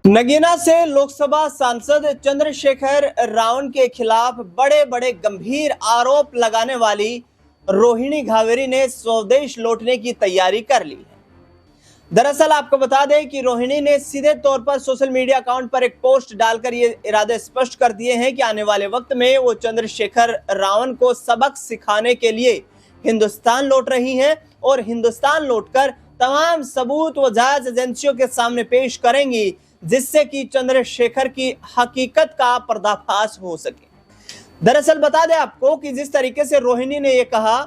नगीना से लोकसभा सांसद चंद्रशेखर रावण के खिलाफ बड़े बड़े गंभीर आरोप लगाने वाली रोहिणी घावेरी ने स्वदेश लौटने की तैयारी कर ली है। दरअसल आपको बता दें कि रोहिणी ने सीधे तौर पर सोशल मीडिया अकाउंट पर एक पोस्ट डालकर ये इरादे स्पष्ट कर दिए हैं कि आने वाले वक्त में वो चंद्रशेखर रावण को सबक सिखाने के लिए हिंदुस्तान लौट रही हैं और हिंदुस्तान लौटकर तमाम सबूत व जांच एजेंसियों के सामने पेश करेंगी, जिससे कि चंद्रशेखर की हकीकत का पर्दाफाश हो सके। दरअसल बता दें आपको कि जिस तरीके से रोहिणी ने यह कहा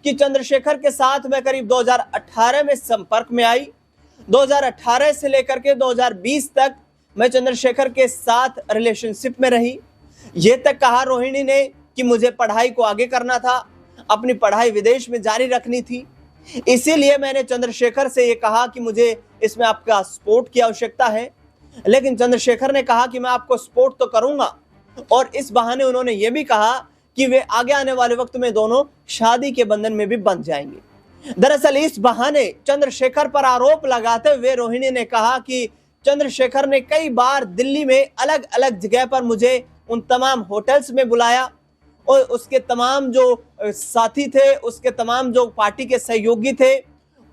कि चंद्रशेखर के साथ मैं करीब 2018 में संपर्क में आई, 2018 से लेकर के 2020 तक मैं चंद्रशेखर के साथ रिलेशनशिप में रही। ये तक कहा रोहिणी ने कि मुझे पढ़ाई को आगे करना था, अपनी पढ़ाई विदेश में जारी रखनी थी, इसीलिए मैंने चंद्रशेखर से ये कहा कि मुझे इसमें आपका सपोर्ट की आवश्यकता है। लेकिन चंद्रशेखर ने कहा कि मैं आपको सपोर्ट तो करूंगा, और इस बहाने उन्होंने ये भी कहा कि वे आगे आने वाले वक्त में दोनों शादी के बंधन में भी बंध जाएंगे। दरअसल इस बहाने चंद्रशेखर पर आरोप लगाते हुए रोहिणी ने कहा कि चंद्रशेखर ने कई बार दिल्ली में अलग अलग जगह पर मुझे उन तमाम होटल्स में बुलाया और उसके तमाम जो साथी थे, उसके तमाम जो पार्टी के सहयोगी थे,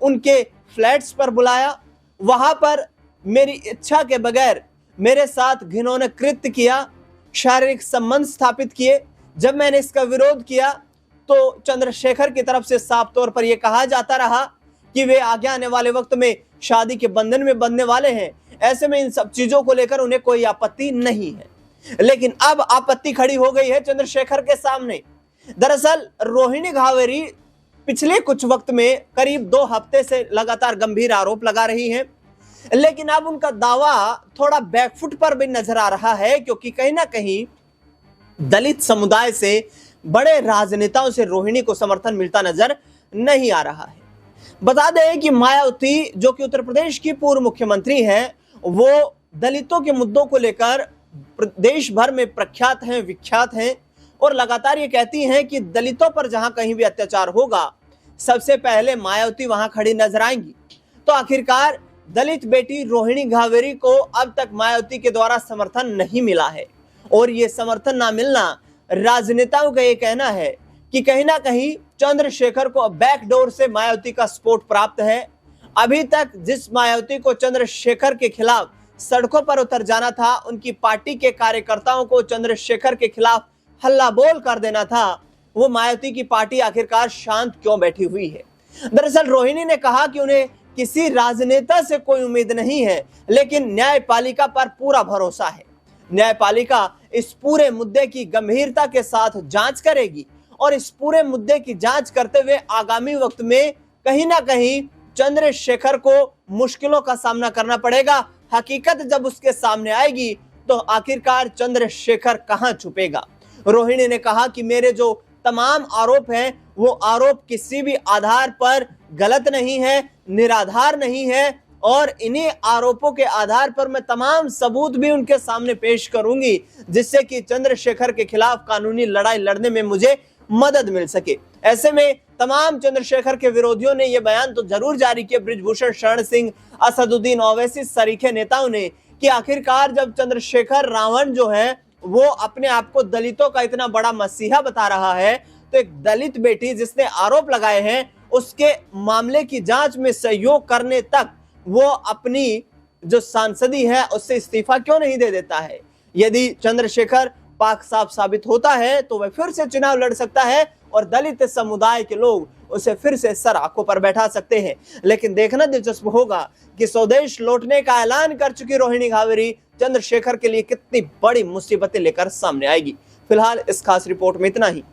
उनके फ्लैट्स पर बुलाया। वहां पर मेरी इच्छा के बगैर मेरे साथ घिनौना कृत्य किया, शारीरिक संबंध स्थापित किए। जब मैंने इसका विरोध किया तो चंद्रशेखर की तरफ से साफ तौर पर यह कहा जाता रहा कि वे आगे आने वाले वक्त में शादी के बंधन में बंधने वाले हैं। ऐसे में इन सब चीजों को लेकर उन्हें कोई आपत्ति नहीं है, लेकिन अब आपत्ति खड़ी हो गई है चंद्रशेखर के सामने। दरअसल रोहिणी घावेरी पिछले कुछ वक्त में करीब 2 हफ्ते से लगातार गंभीर आरोप लगा रही हैं, लेकिन अब उनका दावा थोड़ा बैकफुट पर भी नजर आ रहा है, क्योंकि कहीं ना कहीं दलित समुदाय से बड़े राजनेताओं से रोहिणी को समर्थन मिलता नजर नहीं आ रहा है। बता दें कि मायावती, जो कि उत्तर प्रदेश की पूर्व मुख्यमंत्री हैं, वो दलितों के मुद्दों को लेकर देश भर में प्रख्यात हैं, विख्यात हैं, और लगातार ये कहती हैं कि दलितों पर जहां कहीं भी अत्याचार होगा सबसे पहले मायावती वहां खड़ी नजर आएंगी। तो आखिरकार दलित बेटी रोहिणी घावेरी को अब तक मायावती के द्वारा समर्थन नहीं मिला है, और ये समर्थन ना मिलना राजनेताओं का ये कहना है कि कहीं ना कहीं चंद्रशेखर को बैकडोर से मायावती का सपोर्ट प्राप्त है। अभी तक जिस मायावती को चंद्रशेखर के खिलाफ सड़कों पर उतर जाना था, उनकी पार्टी के कार्यकर्ताओं को चंद्रशेखर के खिलाफ हल्ला बोल कर देना था, वो मायावती की पार्टी आखिरकार शांत क्यों बैठी हुई है। दरअसल रोहिणी ने कहा कि उन्हें किसी राजनेता से कोई उम्मीद नहीं है, लेकिन न्यायपालिका पर पूरा भरोसा है। न्यायपालिका इस पूरे मुद्दे की गंभीरता के साथ जांच करेगी, और इस पूरे मुद्दे की जांच करते हुए आगामी वक्त में कहीं ना कहीं चंद्रशेखर को मुश्किलों का सामना करना पड़ेगा। हकीकत जब उसके सामने आएगी तो आखिरकार चंद्रशेखर कहां छुपेगा। रोहिणी ने कहा कि मेरे जो तमाम आरोप हैं वो आरोप किसी भी आधार पर गलत नहीं है, निराधार नहीं है, और इन्हीं आरोपों के आधार पर मैं तमाम सबूत भी उनके सामने पेश करूंगी, जिससे कि चंद्रशेखर के खिलाफ कानूनी लड़ाई लड़ने में मुझे मदद मिल सके। ऐसे में तमाम चंद्रशेखर के विरोधियों ने यह बयान तो जरूर जारी किया, बृजभूषण शरण सिंह, असदुद्दीन ओवैसी सरीखे नेताओं ने, कि आखिरकार जब चंद्रशेखर रावण जो है वो अपने आप को दलितों का इतना बड़ा मसीहा बता रहा है, तो एक दलित बेटी जिसने आरोप लगाए हैं उसके मामले की जांच में सहयोग करने तक वो अपनी जो सांसदी है उससे इस्तीफा क्यों नहीं दे देता है। यदि चंद्रशेखर पाक साफ साबित होता है तो वह फिर से चुनाव लड़ सकता है, और दलित समुदाय के लोग उसे फिर से सर आंखों पर बैठा सकते हैं। लेकिन देखना दिलचस्प होगा कि स्वदेश लौटने का ऐलान कर चुकी रोहिणी घावेरी चंद्रशेखर के लिए कितनी बड़ी मुसीबतें लेकर सामने आएगी। फिलहाल इस खास रिपोर्ट में इतना ही।